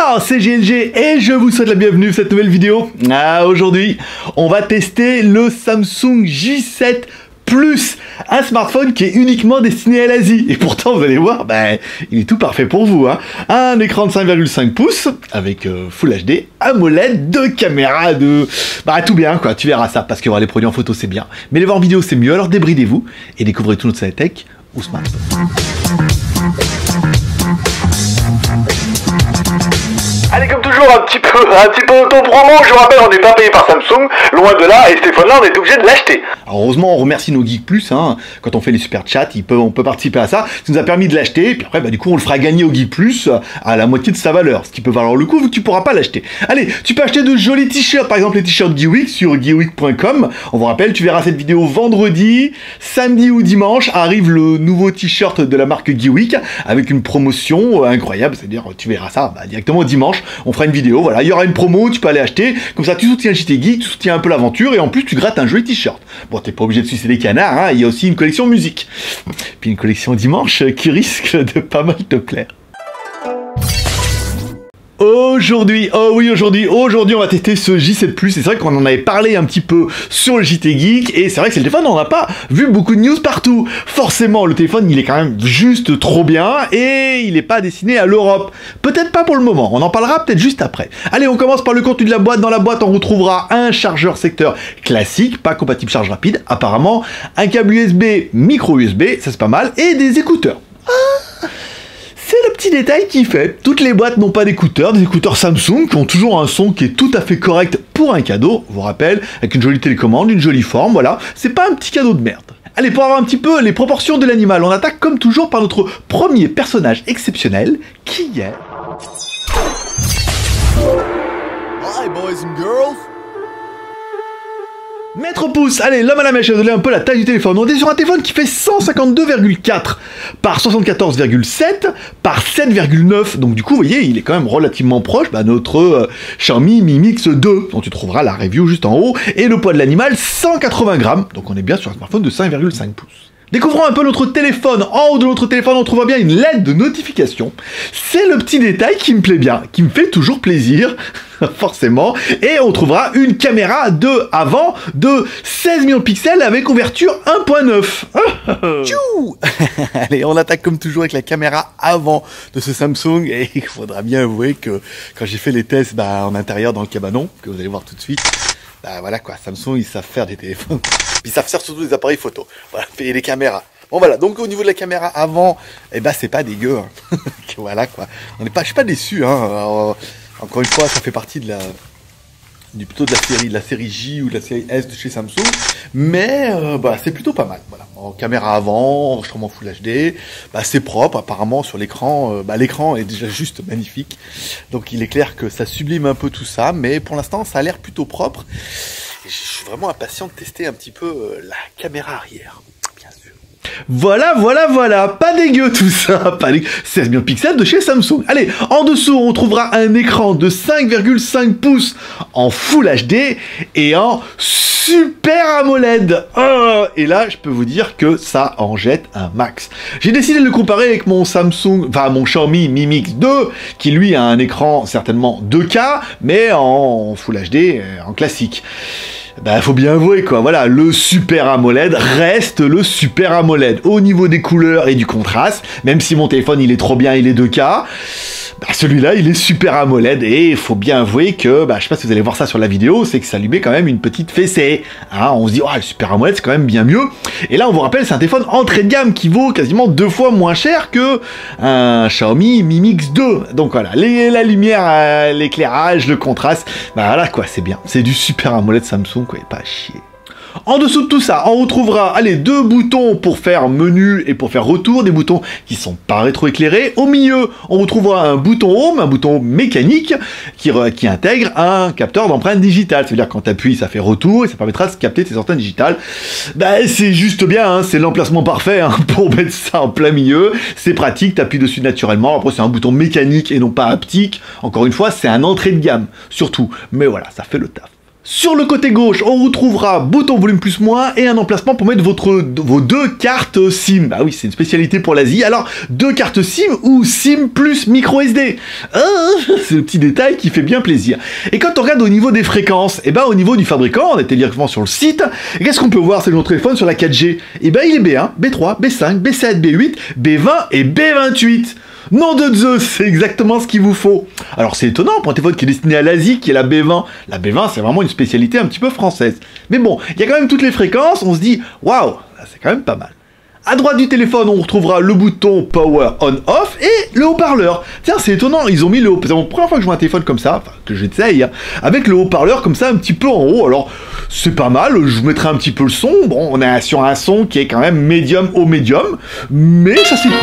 Bonsoir, c'est GLG et je vous souhaite la bienvenue pour cette nouvelle vidéo. Aujourd'hui, on va tester le Samsung J7 Plus, un smartphone qui est uniquement destiné à l'Asie. Et pourtant, vous allez voir, il est tout parfait pour vous. Un écran de 5,5 pouces avec Full HD, AMOLED, deux caméras, tout bien, quoi. Tu verras ça, parce que voir les produits en photo, c'est bien. Mais les voir en vidéo, c'est mieux. Alors débridez-vous et découvrez tout notre tech ou smartphone. Allez, comme toujours, un petit peu auto-promo. Je vous rappelle, on n'est pas payé par Samsung, loin de là, et ce téléphone-là, on est obligé de l'acheter. Alors heureusement, on remercie nos Geeks Plus, quand on fait les super chats, on peut participer à ça. Ça nous a permis de l'acheter, et puis après, du coup, on le fera gagner au Geeks Plus à la moitié de sa valeur, ce qui peut valoir le coup, vu que tu pourras pas l'acheter. Allez, tu peux acheter de jolis t-shirts, par exemple les t-shirts Geeweek sur geeweek.com. On vous rappelle, tu verras cette vidéo vendredi, samedi ou dimanche, arrive le nouveau t-shirt de la marque Geeweek, avec une promotion incroyable, c'est-à-dire, tu verras ça directement dimanche. On fera une vidéo, voilà, il y aura une promo, tu peux aller acheter, comme ça tu soutiens JT Geek, tu soutiens un peu l'aventure, et en plus tu grattes un joli t-shirt. Bon, t'es pas obligé de sucer des canards, il y a aussi une collection musique. Puis une collection dimanche qui risque de pas mal te plaire. Aujourd'hui, aujourd'hui, on va tester ce J7 Plus, et c'est vrai qu'on en avait parlé un petit peu sur le JT Geek, et c'est vrai que c'est le téléphone, on n'a pas vu beaucoup de news partout. Forcément, le téléphone, il est quand même juste trop bien, et il n'est pas destiné à l'Europe. Peut-être pas pour le moment, on en parlera peut-être juste après. Allez, on commence par le contenu de la boîte. Dans la boîte, on retrouvera un chargeur secteur classique, pas compatible charge rapide, apparemment, un câble USB, micro USB, ça c'est pas mal, et des écouteurs. C'est le petit détail qui fait. Toutes les boîtes n'ont pas d'écouteurs, des écouteurs Samsung qui ont toujours un son qui est tout à fait correct pour un cadeau, je vous rappelle, avec une jolie télécommande, une jolie forme, voilà. C'est pas un petit cadeau de merde. Allez, pour avoir un petit peu les proportions de l'animal, on attaque comme toujours par notre premier personnage exceptionnel, qui est... Hi boys and girls. Maître pouce, allez, l'homme à la mèche, je vais donner un peu la taille du téléphone. On est sur un téléphone qui fait 152,4 par 74,7 par 7,9. Donc du coup, vous voyez, il est quand même relativement proche de notre Xiaomi Mi Mix 2, dont tu trouveras la review juste en haut. Et le poids de l'animal, 180 grammes. Donc on est bien sur un smartphone de 5,5 pouces. Découvrons un peu notre téléphone. En haut de notre téléphone, on trouvera bien une LED de notification. C'est le petit détail qui me plaît bien, qui me fait toujours plaisir, forcément. Et on trouvera une caméra de avant de 16 millions de pixels avec ouverture 1.9. Tchou. Allez, on attaque comme toujours avec la caméra avant de ce Samsung. Et il faudra bien avouer que quand j'ai fait les tests en intérieur dans le cabanon, que vous allez voir tout de suite, voilà quoi, Samsung, ils savent faire des téléphones. Puis ils savent faire surtout des appareils photo. Voilà, et les caméras. Bon voilà, donc au niveau de la caméra avant, c'est pas dégueu. Voilà quoi. Je suis pas déçu. Alors, encore une fois, ça fait partie de plutôt de la série J ou de la série S de chez Samsung. Mais c'est plutôt pas mal. Voilà. En caméra avant, enregistrement Full HD, c'est propre. Apparemment sur l'écran, l'écran est déjà juste magnifique. Donc il est clair que ça sublime un peu tout ça, mais pour l'instant ça a l'air plutôt propre. Et je suis vraiment impatient de tester un petit peu la caméra arrière. Voilà, pas dégueu tout ça, pas dégueu. 16 millions de pixels de chez Samsung. Allez, en dessous, on trouvera un écran de 5,5 pouces en Full HD et en Super AMOLED. Et là, je peux vous dire que ça en jette un max. J'ai décidé de le comparer avec mon mon Xiaomi Mi Mix 2, qui lui a un écran certainement 2K, mais en Full HD, en classique. Faut bien avouer quoi, voilà, le Super AMOLED reste le Super AMOLED au niveau des couleurs et du contraste, même si mon téléphone il est trop bien, il est 2K, celui-là il est Super AMOLED et il faut bien avouer que, je sais pas si vous allez voir ça sur la vidéo, c'est que ça lui met quand même une petite fessée, on se dit, le Super AMOLED c'est quand même bien mieux, et là on vous rappelle c'est un téléphone entrée de gamme qui vaut quasiment 2 fois moins cher que un Xiaomi Mi Mix 2, donc voilà, la lumière, l'éclairage, le contraste, voilà quoi, c'est bien, c'est du Super AMOLED Samsung quoi, pas à chier. En dessous de tout ça, on retrouvera, deux boutons pour faire menu et pour faire retour, des boutons qui sont pas rétroéclairés. Au milieu, on retrouvera un bouton home, un bouton mécanique qui intègre un capteur d'empreinte digitale. C'est-à-dire quand tu appuies, ça fait retour et ça permettra de capter tes empreintes digitales. C'est juste bien, c'est l'emplacement parfait pour mettre ça en plein milieu. C'est pratique, tu appuies dessus naturellement. Après, c'est un bouton mécanique et non pas haptique. Encore une fois, c'est un entrée de gamme, surtout. Mais voilà, ça fait le taf. Sur le côté gauche, on retrouvera bouton volume plus moins et un emplacement pour mettre vos deux cartes SIM. Ah oui, c'est une spécialité pour l'Asie. Alors, deux cartes SIM ou SIM plus micro SD. C'est le petit détail qui fait bien plaisir. Et quand on regarde au niveau des fréquences, et ben au niveau du fabricant, on était directement sur le site. Qu'est-ce qu'on peut voir sur notre téléphone sur la 4G? Et ben il est B1, B3, B5, B7, B8, B20 et B28. Nom de Zeus, c'est exactement ce qu'il vous faut. Alors c'est étonnant pour un téléphone qui est destiné à l'Asie, qui est la B20. La B20, c'est vraiment une spécialité un petit peu française. Mais bon, il y a quand même toutes les fréquences, on se dit, waouh, c'est quand même pas mal. À droite du téléphone, on retrouvera le bouton Power On-Off et le haut-parleur. Tiens, c'est étonnant, ils ont mis le haut-parleur. C'est la première fois que je vois un téléphone comme ça, enfin, que j'essaye, hein, avec le haut-parleur comme ça, un petit peu en haut. Alors, c'est pas mal, je vous mettrai un petit peu le son. Bon, on est sur un son qui est quand même médium au médium, mais ça s'écoute.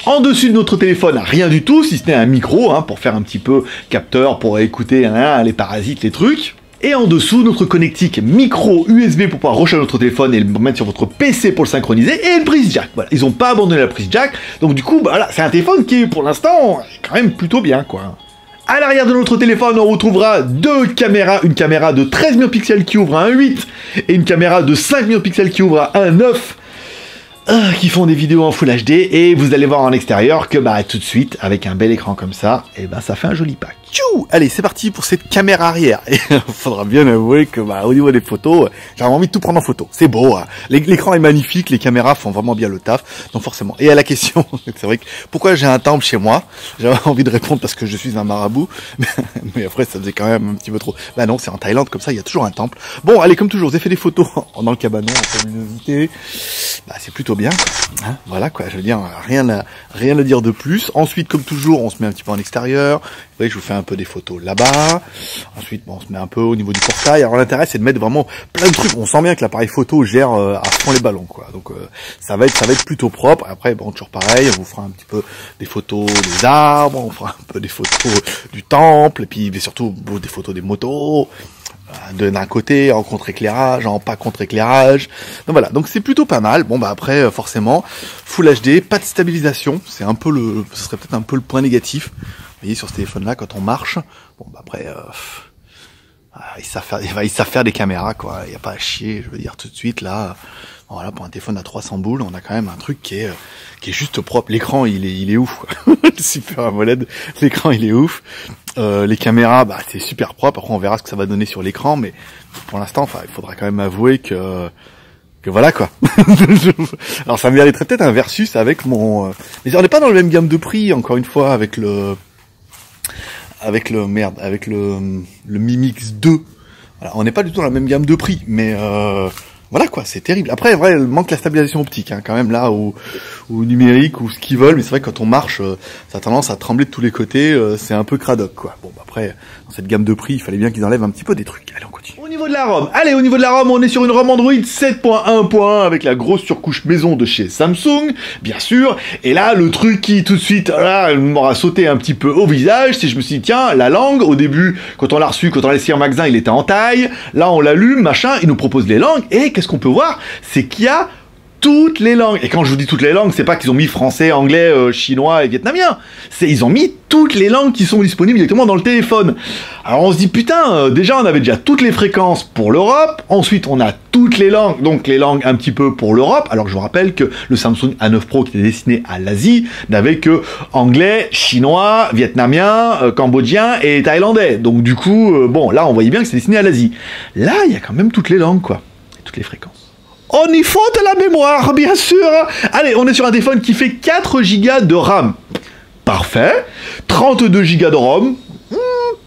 En dessus de notre téléphone, rien du tout, si ce n'est un micro, hein, pour faire un petit peu capteur, pour écouter hein, les parasites, les trucs. Et en dessous, notre connectique micro USB pour pouvoir recharger notre téléphone et le mettre sur votre PC pour le synchroniser, et une prise jack. Voilà, ils n'ont pas abandonné la prise jack, donc du coup, bah, voilà, c'est un téléphone qui, pour l'instant, est quand même plutôt bien, quoi. À l'arrière de notre téléphone, on retrouvera deux caméras, une caméra de 13 millions de pixels qui ouvre à 1.8 et une caméra de 5 millions de pixels qui ouvre à 1.9. Qui font des vidéos en Full HD, et vous allez voir en extérieur que bah tout de suite, avec un bel écran comme ça, et bah ça fait un joli pack. Tchou! Allez, c'est parti pour cette caméra arrière. Et faudra bien avouer que bah, au niveau des photos, j'ai envie de tout prendre en photo. C'est beau, hein. L'écran est magnifique, les caméras font vraiment bien le taf, donc forcément. Et à la question, c'est vrai que pourquoi j'ai un temple chez moi, j'avais envie de répondre parce que je suis un marabout, mais après ça faisait quand même un petit peu trop. Bah non, c'est en Thaïlande, comme ça, il y a toujours un temple. Bon, allez, comme toujours, j'ai fait des photos dans le cabanon, en luminosité. Bah c'est plutôt bien, hein, voilà quoi, je veux dire, rien à dire de plus. Ensuite, comme toujours, on se met un petit peu en extérieur. Vous voyez, je vous fais un peu des photos là-bas. Ensuite, bon, on se met un peu au niveau du portail. Alors l'intérêt, c'est de mettre vraiment plein de trucs. On sent bien que l'appareil photo gère à fond les ballons, quoi. Donc ça va être plutôt propre. Après, bon, toujours pareil, on vous fera un petit peu des photos des arbres, on fera un peu des photos du temple, et puis surtout des photos des motos. D'un côté, en contre-éclairage, en pas contre-éclairage. Donc voilà, donc c'est plutôt pas mal. Bon bah après, forcément, Full HD, pas de stabilisation. C'est un peu ce serait peut-être un peu le point négatif. Vous voyez, sur ce téléphone-là, quand on marche, bon bah après, ils savent faire des caméras, quoi. Il n'y a pas à chier, je veux dire, tout de suite, là. Voilà, pour un téléphone à 300 boules, on a quand même un truc qui est juste propre. L'écran, il est ouf, quoi. Super AMOLED, l'écran, il est ouf. Les caméras, bah, c'est super propre. Après, on verra ce que ça va donner sur l'écran, mais pour l'instant, enfin, il faudra quand même avouer que voilà, quoi. Alors, ça mériterait peut-être un versus avec mon, mais on n'est pas dans le même gamme de prix, encore une fois, avec le Mi Mix 2. Voilà, on n'est pas du tout dans la même gamme de prix, mais voilà quoi, c'est terrible. Après, vrai, il manque la stabilisation optique, hein, quand même là, ou numérique, ou ce qu'ils veulent. Mais c'est vrai que quand on marche, ça a tendance à trembler de tous les côtés. C'est un peu cradoc, quoi. Bon, bah, après, dans cette gamme de prix, il fallait bien qu'ils enlèvent un petit peu des trucs. Allez, on continue. Au niveau de la ROM, allez, au niveau de la ROM, on est sur une ROM Android 7.1.1 avec la grosse surcouche maison de chez Samsung, bien sûr. Et là, le truc qui tout de suite, là, m'aura sauté un petit peu au visage, c'est je me suis dit, tiens, la langue, au début, quand on l'a reçu, quand on l'a laissé en magasin, il était en taille. Là, on l'allume, machin, il nous propose les langues. Et qu'est-ce qu'on peut voir? C'est qu'il y a toutes les langues. Et quand je vous dis toutes les langues, c'est pas qu'ils ont mis français, anglais, chinois et vietnamien. C'est ils ont mis toutes les langues qui sont disponibles directement dans le téléphone. Alors on se dit putain, déjà on avait déjà toutes les fréquences pour l'Europe. Ensuite on a toutes les langues, donc les langues un petit peu pour l'Europe. Alors je vous rappelle que le Samsung A9 Pro qui était destiné à l'Asie n'avait que anglais, chinois, vietnamien, cambodgien et thaïlandais. Donc du coup, bon là on voyait bien que c'est destiné à l'Asie. Là il y a quand même toutes les langues quoi, et toutes les fréquences. On y faut de la mémoire, bien sûr. Allez, on est sur un téléphone qui fait 4 Go de RAM. Parfait. 32 Go de ROM.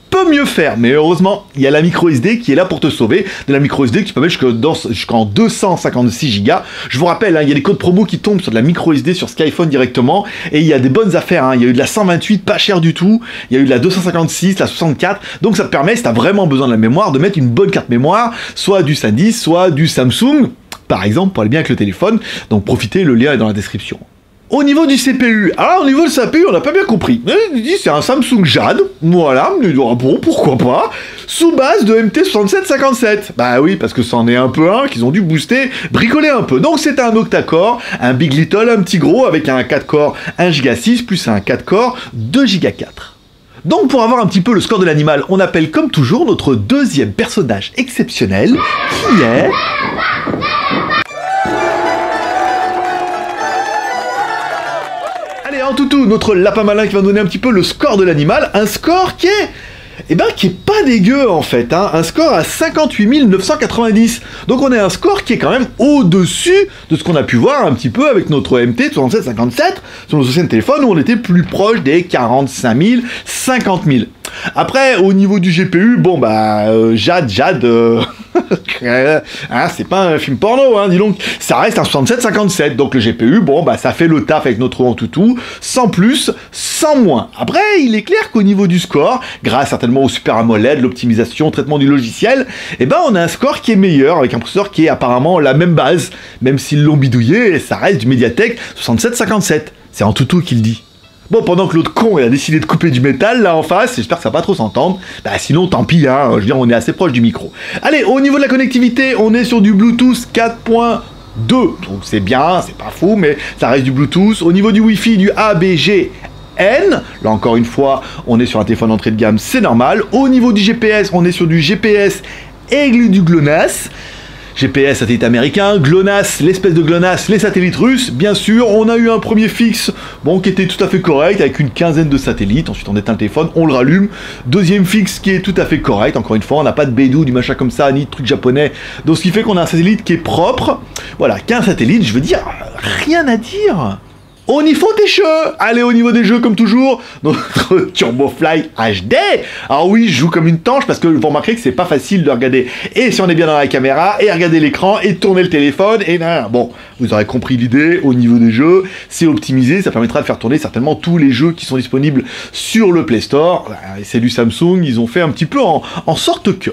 Peut mieux faire, mais heureusement, il y a la micro SD qui est là pour te sauver. De la micro SD qui peut mettre jusqu'en 256 Go. Je vous rappelle, hein, il y a des codes promo qui tombent sur de la micro SD sur Skyphone directement. Et il y a des bonnes affaires. Hein. Il y a eu de la 128, pas cher du tout. Il y a eu de la 256, la 64. Donc ça te permet, si tu as vraiment besoin de la mémoire, de mettre une bonne carte mémoire, soit du SanDisk, soit du Samsung. Par exemple, pour aller bien avec le téléphone, donc profitez, le lien est dans la description. Au niveau du CPU, alors au niveau du CPU, on n'a pas bien compris. Il dit c'est un Samsung Jade, voilà, mais bon, pourquoi pas, sous base de MT6757. Bah oui, parce que c'en est un peu un qu'ils ont dû booster, bricoler un peu. Donc c'est un octa-core, un Big Little, un petit gros, avec un 4-core 1,6 Go plus un 4-core 2,4 Go. Donc pour avoir un petit peu le score de l'animal, on appelle comme toujours notre deuxième personnage exceptionnel, qui est... Allez, en toutou, notre lapin malin qui va nous donner un petit peu le score de l'animal, un score qui est... qui est pas dégueu en fait, hein. Un score à 58 990. Donc on a un score qui est quand même au-dessus de ce qu'on a pu voir un petit peu avec notre MT6757 sur nos anciens téléphones où on était plus proche des 45 000, 50 000. Après, au niveau du GPU, bon Jade, hein, c'est pas un film porno, hein, dis donc, ça reste un 6757, donc le GPU, ça fait le taf avec notre Antutu, sans plus, sans moins. Après, il est clair qu'au niveau du score, grâce certainement au Super AMOLED, l'optimisation, traitement du logiciel, on a un score qui est meilleur, avec un processeur qui est apparemment la même base, même s'ils l'ont bidouillé, et ça reste du Mediatek 6757. C'est Antutu qui le dit. Bon, pendant que l'autre con il a décidé de couper du métal là en face, j'espère que ça va pas trop s'entendre. Sinon, tant pis, hein, je veux dire, on est assez proche du micro. Allez, au niveau de la connectivité, on est sur du Bluetooth 4.2. Donc c'est bien, c'est pas fou, mais ça reste du Bluetooth. Au niveau du Wi-Fi, du ABGN. Là encore une fois, on est sur un téléphone d'entrée de gamme, c'est normal. Au niveau du GPS, on est sur du GPS et du GLONASS. GPS, satellite américain, GLONASS, l'espèce de GLONASS, les satellites russes, bien sûr. On a eu un premier fixe, qui était tout à fait correct, avec une quinzaine de satellites. Ensuite, on éteint le téléphone, on le rallume. Deuxième fixe qui est tout à fait correct. Encore une fois, on n'a pas de Beidou, du machin comme ça, ni de truc japonais. Donc, ce qui fait qu'on a un satellite qui est propre. Voilà, 15 satellites, je veux dire, rien à dire. Au niveau des jeux, allez au niveau des jeux comme toujours, notre Turbofly HD. Alors oui, je joue comme une tanche parce que vous remarquerez que c'est pas facile de regarder. Et si on est bien dans la caméra, et regarder l'écran, et tourner le téléphone, et bon, vous aurez compris l'idée. Au niveau des jeux, c'est optimisé, ça permettra de faire tourner certainement tous les jeux qui sont disponibles sur le Play Store. C'est du Samsung, ils ont fait un petit peu en sorte que...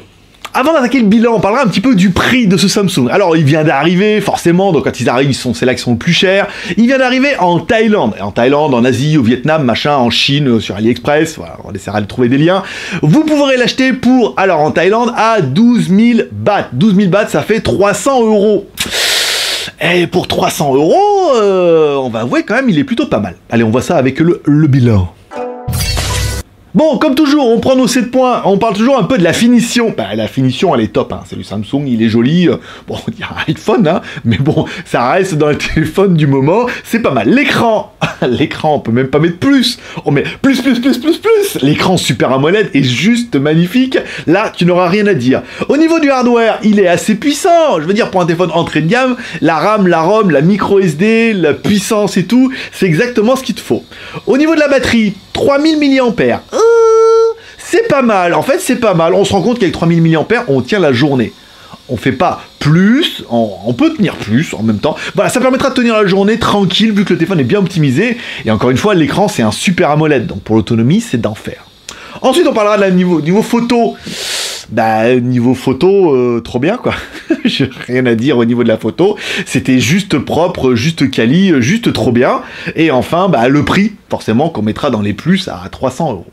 Avant d'attaquer le bilan, on parlera un petit peu du prix de ce Samsung. Alors, il vient d'arriver, forcément, donc quand ils arrivent, c'est là qu'ils sont le plus chers. Il vient d'arriver en Thaïlande. En Thaïlande, en Asie, au Vietnam, machin, en Chine, sur AliExpress. Voilà, on essaiera de trouver des liens. Vous pourrez l'acheter pour, alors en Thaïlande, à 12 000 bahts. 12 000 bahts, ça fait 300 €. Et pour 300 €, on va avouer quand même, il est plutôt pas mal. Allez, on voit ça avec le bilan. Bon, comme toujours, on prend nos 7 points, on parle toujours un peu de la finition. La finition, elle est top, hein. C'est du Samsung, il est joli. Bon, il y a un iPhone, hein, mais bon, ça reste dans le téléphone du moment, c'est pas mal. L'écran, on peut même pas mettre plus. On met plus. L'écran Super AMOLED est juste magnifique. Là, tu n'auras rien à dire. Au niveau du hardware, il est assez puissant. Je veux dire, pour un téléphone entrée de gamme, la RAM, la ROM, la micro SD, la puissance et tout, c'est exactement ce qu'il te faut. Au niveau de la batterie, 3000 mAh. C'est pas mal, en fait c'est pas mal. On se rend compte qu'avec 3000 mAh, on tient la journée. On fait pas plus, on peut tenir plus en même temps. Voilà, ça permettra de tenir la journée tranquille vu que le téléphone est bien optimisé. Et encore une fois, l'écran c'est un Super AMOLED, donc pour l'autonomie c'est d'enfer. Ensuite on parlera de la niveau photo. Niveau photo, trop bien quoi. J'ai rien à dire au niveau de la photo. C'était juste propre, juste quali, juste trop bien. Et enfin, le prix, forcément, qu'on mettra dans les plus à 300 €.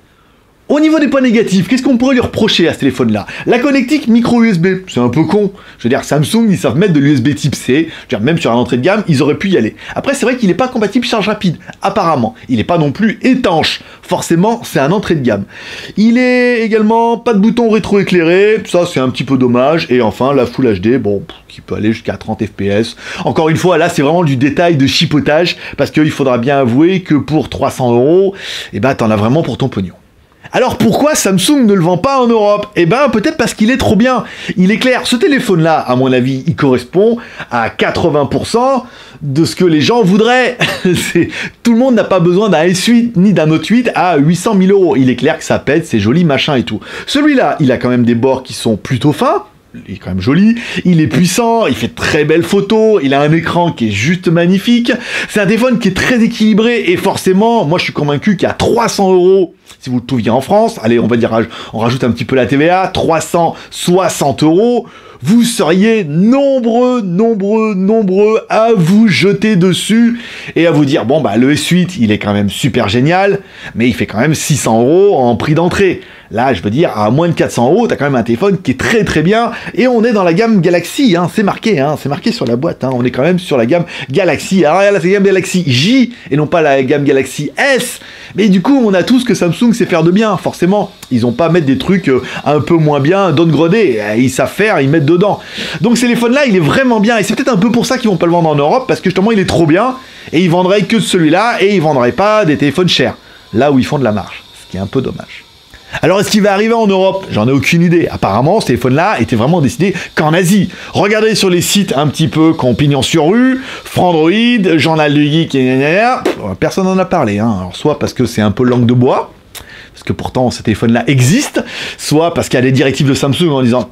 Au niveau des points négatifs, qu'est-ce qu'on pourrait lui reprocher à ce téléphone-là? La connectique micro USB, c'est un peu con. Je veux dire, Samsung, ils savent mettre de l'USB type C. Je veux dire, même sur un entrée de gamme, ils auraient pu y aller. Après, c'est vrai qu'il n'est pas compatible charge rapide, apparemment. Il n'est pas non plus étanche. Forcément, c'est un entrée de gamme. Il est également pas de bouton rétro-éclairé. Ça, c'est un petit peu dommage. Et enfin, la Full HD, qui peut aller jusqu'à 30 FPS. Encore une fois, là, c'est vraiment du détail de chipotage. Parce qu'il faudra bien avouer que pour 300 €, t'en as vraiment pour ton pognon. Alors pourquoi Samsung ne le vend pas en Europe? Peut-être parce qu'il est trop bien. Il est clair, ce téléphone-là, à mon avis, il correspond à 80% de ce que les gens voudraient. Tout le monde n'a pas besoin d'un S8 ni d'un Note 8 à 800 000 €. Il est clair que ça pète, c'est joli, machin et tout. Celui-là, il a quand même des bords qui sont plutôt fins. Il est quand même joli, il est puissant, il fait de très belles photos, il a un écran qui est juste magnifique. C'est un téléphone qui est très équilibré et forcément, moi je suis convaincu qu'à 300 €, Si vous le trouviez en France, allez, on va dire, on rajoute un petit peu la TVA, 360 €, vous seriez nombreux à vous jeter dessus et à vous dire, bon, bah, le S8, il est quand même super génial, mais il fait quand même 600 € en prix d'entrée. Là, je veux dire, à moins de 400 €, t'as quand même un téléphone qui est très bien, et on est dans la gamme Galaxy, hein, c'est marqué sur la boîte, hein, on est quand même sur la gamme Galaxy. Alors là, c'est la gamme Galaxy J, et non pas la gamme Galaxy S, mais du coup, on a tout ce que Samsung sait faire de bien, forcément. Ils ont pas à mettre des trucs un peu moins bien, downgradés, ils savent faire, ils mettent dedans. Donc ce téléphone-là, il est vraiment bien, et c'est peut-être un peu pour ça qu'ils vont pas le vendre en Europe, parce que justement, il est trop bien, et ils vendraient que celui-là, et ils vendraient pas des téléphones chers, là où ils font de la marge, ce qui est un peu dommage. Alors, est-ce qu'il va arriver en Europe? J'en ai aucune idée. Apparemment, ce téléphone-là était vraiment décidé qu'en Asie. Regardez sur les sites un petit peu qui ont pignon sur rue, Frandroid, Journal du Geek, personne n'en a parlé. Hein. Alors, soit parce que c'est un peu langue de bois, parce que pourtant ce téléphone-là existe, soit parce qu'il y a des directives de Samsung en disant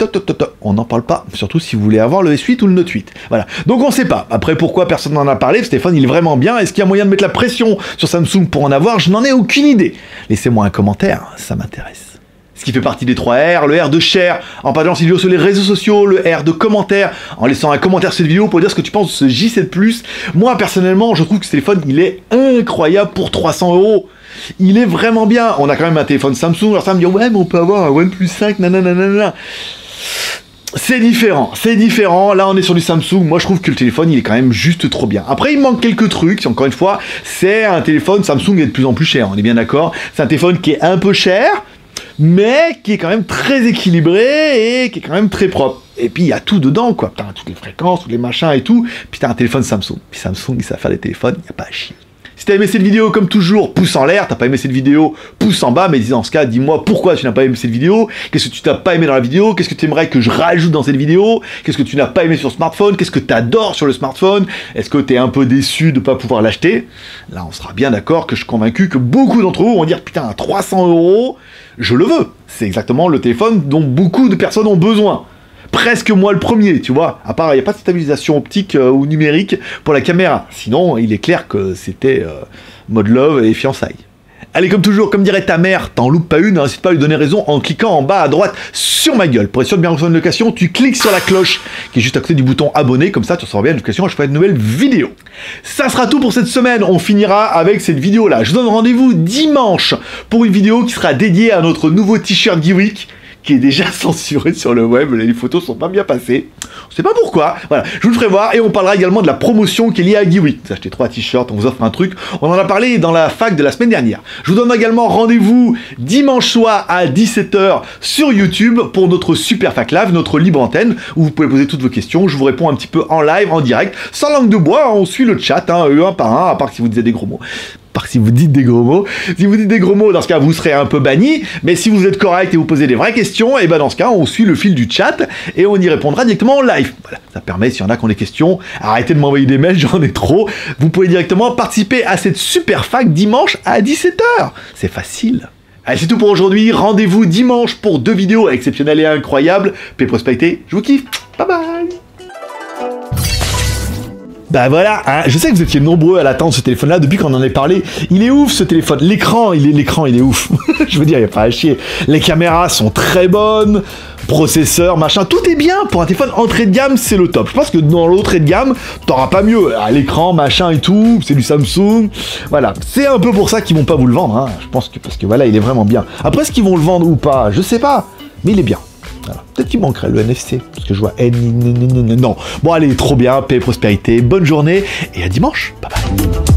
on n'en parle pas, surtout si vous voulez avoir le S8 ou le Note 8. Voilà. Donc on sait pas. Après, pourquoi personne n'en a parlé? Ce téléphone, il est vraiment bien. Est-ce qu'il y a moyen de mettre la pression sur Samsung pour en avoir? Je n'en ai aucune idée. Laissez-moi un commentaire, ça m'intéresse. Ce qui fait partie des 3 R, le R de share, en partageant cette vidéo sur les réseaux sociaux, le R de commentaire, en laissant un commentaire sur cette vidéo pour dire ce que tu penses de ce J7 Plus. Moi, personnellement, je trouve que ce téléphone, il est incroyable pour 300 €. Il est vraiment bien. On a quand même un téléphone Samsung, alors ça me dit, ouais, mais on peut avoir un OnePlus 5, nanana. C'est différent. Là, on est sur du Samsung. Moi, je trouve que le téléphone, il est quand même juste trop bien. Après, il manque quelques trucs. Encore une fois, c'est un téléphone, Samsung est de plus en plus cher, on est bien d'accord. C'est un téléphone qui est un peu cher, mais qui est quand même très équilibré et qui est quand même très propre. Et puis il y a tout dedans, quoi. T'as toutes les fréquences, tous les machins et tout. Puis t'as un téléphone Samsung. Puis Samsung, ils savent faire des téléphones, il n'y a pas à chier. Si t'as aimé cette vidéo, comme toujours, pouce en l'air. T'as pas aimé cette vidéo, pouce en bas. Mais dans ce cas, dis-moi pourquoi tu n'as pas aimé cette vidéo. Qu'est-ce que tu n'as pas aimé dans la vidéo? Qu'est-ce que tu aimerais que je rajoute dans cette vidéo? Qu'est-ce que tu n'as pas aimé sur le smartphone? Qu'est-ce que tu adores sur le smartphone? Est-ce que tu es un peu déçu de ne pas pouvoir l'acheter? Là, on sera bien d'accord que je suis convaincu que beaucoup d'entre vous vont dire, putain, à 300 €, je le veux. C'est exactement le téléphone dont beaucoup de personnes ont besoin. Presque moi le premier, tu vois. À part, il n'y a pas de stabilisation optique ou numérique pour la caméra. Sinon, il est clair que c'était mode love et fiançailles. Allez, comme toujours, comme dirait ta mère, t'en loupes pas une, n'hésite pas à lui donner raison en cliquant en bas à droite sur ma gueule. Pour être sûr de bien recevoir une notification, tu cliques sur la cloche qui est juste à côté du bouton abonner, comme ça tu recevras bien une notification quand je ferai une nouvelle vidéo. Ça sera tout pour cette semaine, on finira avec cette vidéo-là. Je vous donne rendez-vous dimanche pour une vidéo qui sera dédiée à notre nouveau t-shirt Geeweek, qui est déjà censuré sur le web, les photos sont pas bien passées. On sait pas pourquoi. Voilà, je vous le ferai voir et on parlera également de la promotion qui est liée à Geeweek. Vous achetez 3 t-shirts, on vous offre un truc. On en a parlé dans la fac de la semaine dernière. Je vous donne également rendez-vous dimanche soir à 17 h sur YouTube pour notre Super Fac Live, notre libre antenne, où vous pouvez poser toutes vos questions. Je vous réponds un petit peu en live, en direct, sans langue de bois. On suit le chat, un par un, à part si vous disiez des gros mots. Si vous dites des gros mots. Si vous dites des gros mots, dans ce cas, vous serez un peu banni. Mais si vous êtes correct et vous posez des vraies questions, et ben dans ce cas, on suit le fil du chat et on y répondra directement en live. Voilà, ça permet, s'il y en a qui ont des questions, arrêtez de m'envoyer des mails, j'en ai trop. Vous pouvez directement participer à cette super fac dimanche à 17 h. C'est facile. Allez, c'est tout pour aujourd'hui. Rendez-vous dimanche pour 2 vidéos exceptionnelles et incroyables. Paix et prospérité, je vous kiffe. Bye bye. Bah voilà, hein, je sais que vous étiez nombreux à l'attendre ce téléphone-là depuis qu'on en a parlé. Il est ouf ce téléphone, l'écran il est ouf. Je veux dire, il n'y a pas à chier. Les caméras sont très bonnes, processeur, machin, tout est bien. Pour un téléphone entrée de gamme, c'est le top. Je pense que dans l'entrée de gamme, t'auras pas mieux. À l'écran, machin et tout, c'est du Samsung. Voilà, c'est un peu pour ça qu'ils vont pas vous le vendre. Hein. Je pense que parce que voilà, il est vraiment bien. Après, est-ce qu'ils vont le vendre ou pas, je sais pas, mais il est bien. Voilà. Peut-être qu'il manquerait le NFC, parce que je vois non. Bon allez, trop bien, paix et prospérité, bonne journée, et à dimanche, bye bye.